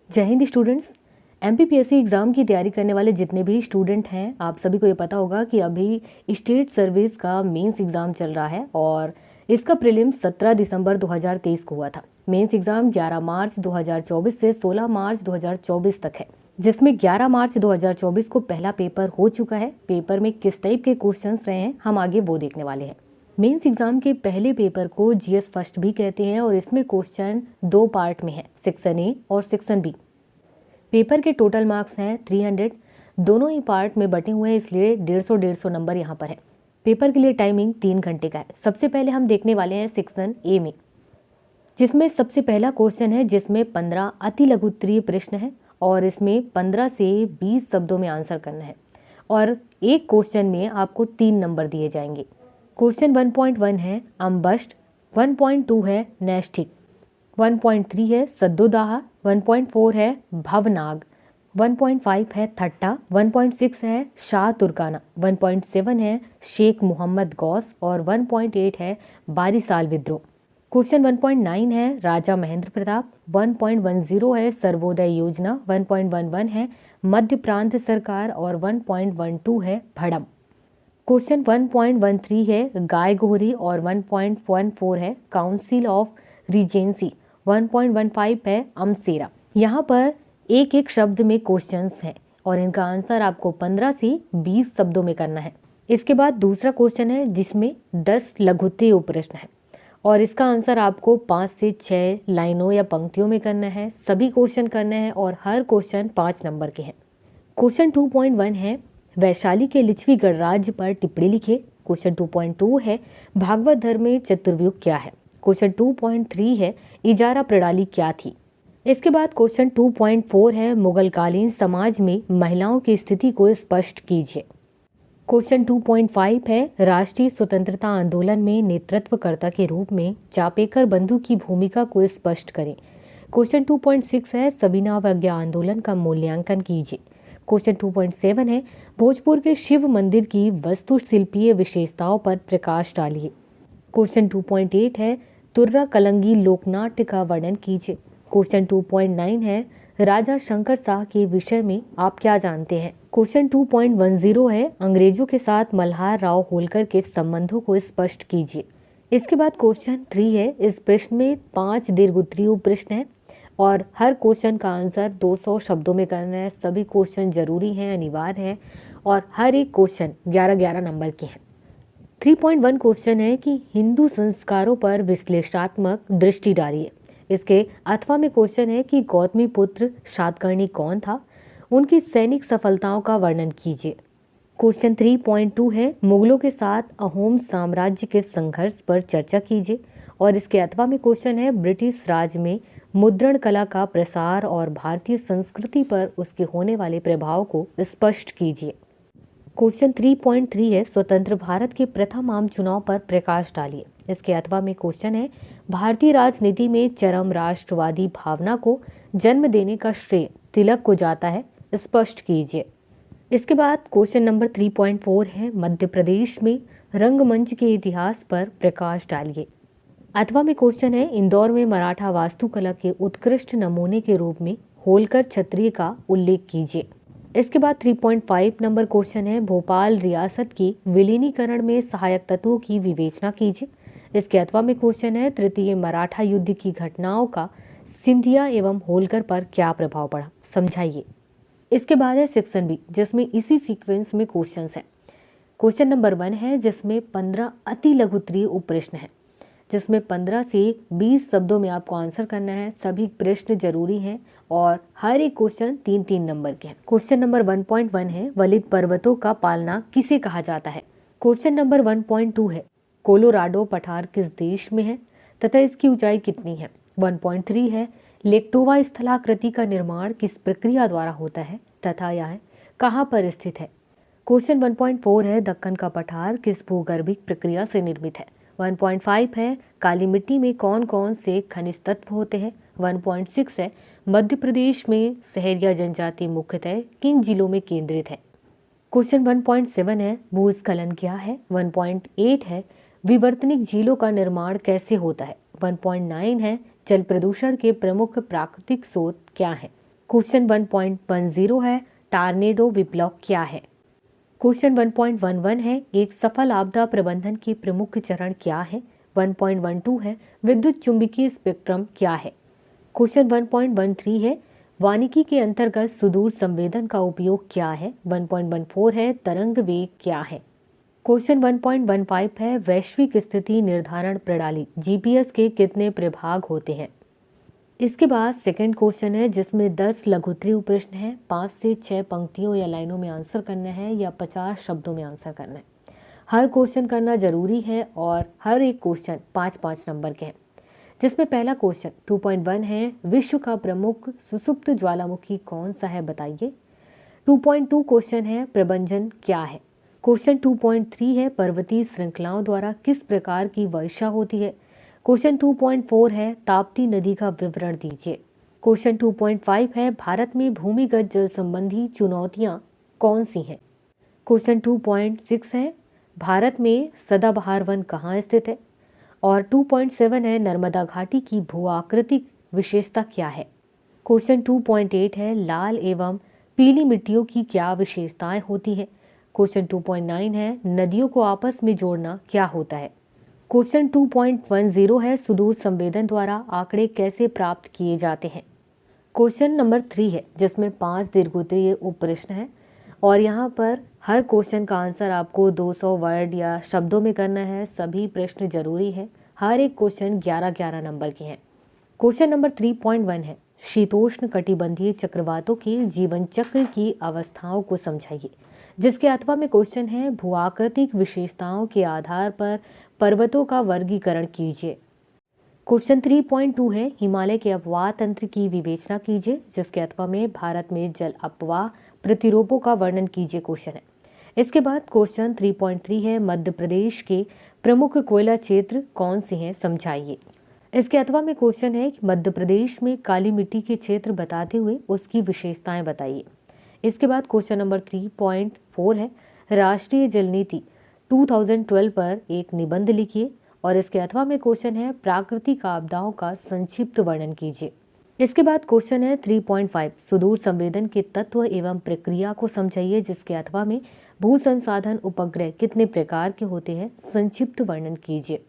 जय Hind students. MPPSC exam की तैयारी करने वाले जितने भी स्टूडेंट हैं, आप सभी को ये पता होगा कि अभी स्टेट सर्विस का मेंस एग्ज़ाम चल रहा है और इसका प्रीलिम्स 17 दिसंबर 2023 को हुआ था। मेंस एग्ज़ाम 11 मार्च 2024 से 16 मार्च 2024 तक है, जिसमें 11 मार्च 2024 को पहला पेपर हो चुका है। पेपर में किस टाइप के क्वेश्चंस रहे हैं, हम आगे वो देखने वाले हैं। मेंस एग्जाम के पहले पेपर को जीएस फर्स्ट भी कहते हैं और इसमें क्वेश्चन दो पार्ट में है, सेक्शन ए और सेक्शन बी। पेपर के टोटल मार्क्स हैं 300, दोनों ही पार्ट में बटे हुए हैं, इसलिए 150 नंबर यहाँ पर है। पेपर के लिए टाइमिंग 3 घंटे का है। सबसे पहले हम देखने वाले हैं सेक्शन ए में, जिसमें सबसे पहला क्वेश्चन है, जिसमें 15 अति लघु उत्तरीय प्रश्न है और इसमें 15 से 20 शब्दों में आंसर करना है और एक क्वेश्चन में आपको 3 नंबर दिए जाएंगे। क्वेश्चन 1.1 है अम्बष्ट, 1.2 है नैष्ठिक, 1.3 है सद्दोदाह, 1.4 है भवनाग, 1.5 है थट्टा, 1.6 है शाह तुर्काना, 1.7 है शेख मोहम्मद गौस और 1.8 है बारीसाल विद्रोह। क्वेश्चन 1.9 है राजा महेंद्र प्रताप, 1.10 है सर्वोदय योजना, 1.11 है मध्य प्रांत सरकार और 1.12 है भड़म। क्वेश्चन 1.13 है गाय गोहरी और 1.14 है काउंसिल ऑफ रीजेंसी, 1.15 है अमसेरा। यहाँ पर एक एक शब्द में क्वेश्चंस हैं और इनका आंसर आपको 15 से 20 शब्दों में करना है। इसके बाद दूसरा क्वेश्चन है, जिसमें 10 लघुत्तरीय प्रश्न है और इसका आंसर आपको 5 से 6 लाइनों या पंक्तियों में करना है। सभी क्वेश्चन करने हैं और हर क्वेश्चन 5 नंबर के हैं। क्वेश्चन 2.1 है वैशाली के लिच्छवी गणराज्य पर टिप्पणी लिखे। क्वेश्चन 2.2 है भागवत धर्म में चतुर्व्यूह क्या है। क्वेश्चन 2.3 है इजारा प्रणाली क्या थी। इसके बाद क्वेश्चन 2.4 है मुगलकालीन समाज में महिलाओं की स्थिति को स्पष्ट कीजिए। क्वेश्चन 2.5 है राष्ट्रीय स्वतंत्रता आंदोलन में नेतृत्वकर्ता के रूप में चापेकर बंधु की भूमिका को स्पष्ट करें। क्वेश्चन 2.6 है सविना अवज्ञा आंदोलन का मूल्यांकन कीजिए। क्वेश्चन 2.7 है भोजपुर के शिव मंदिर की वास्तुशिल्पीय विशेषताओं पर प्रकाश डालिए। क्वेश्चन 2.8 है तुर्रा कलंगी लोकनाट्य का वर्णन कीजिए। क्वेश्चन 2.9 है राजा शंकर शाह के विषय में आप क्या जानते हैं। क्वेश्चन 2.10 है अंग्रेजों के साथ मल्हार राव होलकर के संबंधों को स्पष्ट कीजिए। इसके बाद क्वेश्चन 3 है, इस प्रश्न में 5 दीर्घोत्तरीय प्रश्न है और हर क्वेश्चन का आंसर 200 शब्दों में करना है। सभी क्वेश्चन जरूरी हैं, अनिवार्य है और हर एक क्वेश्चन 11-11 नंबर के हैं। 3.1 क्वेश्चन है कि हिंदू संस्कारों पर विश्लेषणात्मक दृष्टि डालिए। इसके अथवा में क्वेश्चन है कि गौतमी पुत्र सातकर्णी कौन था, उनकी सैनिक सफलताओं का वर्णन कीजिए। क्वेश्चन 3.2 है मुगलों के साथ अहोम साम्राज्य के संघर्ष पर चर्चा कीजिए और इसके अथवा में क्वेश्चन है ब्रिटिश राज में मुद्रण कला का प्रसार और भारतीय संस्कृति पर उसके होने वाले प्रभाव को स्पष्ट कीजिए। क्वेश्चन 3.3 है स्वतंत्र भारत के प्रथम आम चुनाव पर प्रकाश डालिए। इसके अथवा में क्वेश्चन है भारतीय राजनीति में चरम राष्ट्रवादी भावना को जन्म देने का श्रेय तिलक को जाता है, स्पष्ट कीजिए। इसके बाद क्वेश्चन नंबर 3.4 है मध्य प्रदेश में रंगमंच के इतिहास पर प्रकाश डालिए। अथवा में क्वेश्चन है इंदौर में मराठा वास्तुकला के उत्कृष्ट नमूने के रूप में होलकर क्षत्रिय का उल्लेख कीजिए। इसके बाद 3.5 नंबर क्वेश्चन है भोपाल रियासत की विलीनीकरण में सहायक तत्वों की विवेचना कीजिए। इसके अथवा में क्वेश्चन है तृतीय मराठा युद्ध की घटनाओं का सिंधिया एवं होलकर पर क्या प्रभाव पड़ा, समझाइए। इसके बाद है सेक्शन बी, जिसमें इसी सीक्वेंस में क्वेश्चंस हैं। क्वेश्चन नंबर 1 है, जिसमें 15 अति लघु उत्तरीय प्रश्न है, जिसमें 15 से 20 शब्दों में आपको आंसर करना है। सभी प्रश्न जरूरी हैं और हर एक क्वेश्चन 3-3 नंबर के हैं। क्वेश्चन नंबर 1.1 है वलित पर्वतों का पालना किसे कहा जाता है। क्वेश्चन नंबर 1.2 है कोलोराडो पठार किस देश में है तथा इसकी ऊंचाई कितनी है। 1.3 है लेक्टोवा स्थलाकृति का निर्माण किस प्रक्रिया द्वारा होता है तथा यह कहाँ पर स्थित है। क्वेश्चन 1.4 है दक्कन का पठार किस भूगर्भिक प्रक्रिया से निर्मित है। 1.5 है काली मिट्टी में कौन कौन से खनिज तत्व होते हैं। 1.6 है मध्य प्रदेश में सहरिया जनजाति मुख्यतः किन जिलों में केंद्रित है। क्वेश्चन 1.7 है भूस्खलन क्या है। 1.8 है विवर्तनिक झीलों का निर्माण कैसे होता है। 1.9 है जल प्रदूषण के प्रमुख प्राकृतिक स्रोत क्या है। क्वेश्चन 1.10 है टार्नेडो विप्लव क्या है। क्वेश्चन 1.11 है एक सफल आपदा प्रबंधन के प्रमुख चरण क्या है। 1.12 है विद्युत चुंबकीय स्पेक्ट्रम क्या है। क्वेश्चन 1.13 है वानिकी के अंतर्गत सुदूर संवेदन का उपयोग क्या है। 1.14 है तरंग वेग क्या है। क्वेश्चन 1.15 है वैश्विक स्थिति निर्धारण प्रणाली जीपीएस के कितने प्रभाग होते हैं। इसके बाद सेकंड क्वेश्चन है जिसमें 10 लघुत्तरीय प्रश्न है, 5 से 6 पंक्तियों या लाइनों में आंसर करना है या 50 शब्दों में आंसर करना है। हर क्वेश्चन करना जरूरी है और हर एक क्वेश्चन 5-5 नंबर के हैं। जिसमें पहला क्वेश्चन 2.1 है विश्व का प्रमुख सुसुप्त ज्वालामुखी कौन सा है बताइए। 2.2 क्वेश्चन है प्रबंधन क्या है। क्वेश्चन 2.3 है पर्वतीय श्रृंखलाओं द्वारा किस प्रकार की वर्षा होती है। क्वेश्चन 2.4 है ताप्ती नदी का विवरण दीजिए। क्वेश्चन 2.5 है भारत में भूमिगत जल संबंधी चुनौतियां कौन सी हैं। क्वेश्चन 2.6 है भारत में सदाबहार वन कहाँ स्थित है। और 2.7 है नर्मदा घाटी की भूआकृतिक विशेषता क्या है। क्वेश्चन 2.8 है लाल एवं पीली मिट्टियों की क्या विशेषताएं होती है। क्वेश्चन 2.9 है नदियों को आपस में जोड़ना क्या होता है। क्वेश्चन 2.10 है सुदूर संवेदन द्वारा आंकड़े कैसे प्राप्त किए जाते हैं। क्वेश्चन नंबर 3 है जिसमें 5 दीर्घोत्तरीय उप प्रश्न है और यहाँ पर हर क्वेश्चन का आंसर आपको 200 वर्ड या शब्दों में करना है। सभी प्रश्न जरूरी है। हर एक क्वेश्चन 11-11 नंबर के हैं। क्वेश्चन नंबर 3.1 है शीतोष्ण कटिबंधीय चक्रवातों के जीवन चक्र की अवस्थाओं को समझाइए। जिसके अथवा में क्वेश्चन है भूआकृतिक विशेषताओं के आधार पर पर्वतों का वर्गीकरण कीजिए। क्वेश्चन 3.2 है हिमालय के अपवाह तंत्र की विवेचना कीजिए। जिसके अथवा में भारत में जल अपवाह प्रतिरूपों का वर्णन कीजिए क्वेश्चन है। इसके बाद क्वेश्चन 3.3 है मध्य प्रदेश के प्रमुख कोयला क्षेत्र कौन से हैं समझाइए। इसके अथवा में क्वेश्चन है कि मध्य प्रदेश में काली मिट्टी के क्षेत्र बताते हुए उसकी विशेषताएं बताइए। इसके बाद क्वेश्चन नंबर 3.4 है राष्ट्रीय जल नीति 2012 पर एक निबंध लिखिए। और इसके अथवा में क्वेश्चन है प्राकृतिक आपदाओं का संक्षिप्त वर्णन कीजिए। इसके बाद क्वेश्चन है 3.5 सुदूर संवेदन के तत्व एवं प्रक्रिया को समझाइए। जिसके अथवा में भू संसाधन उपग्रह कितने प्रकार के होते हैं संक्षिप्त वर्णन कीजिए।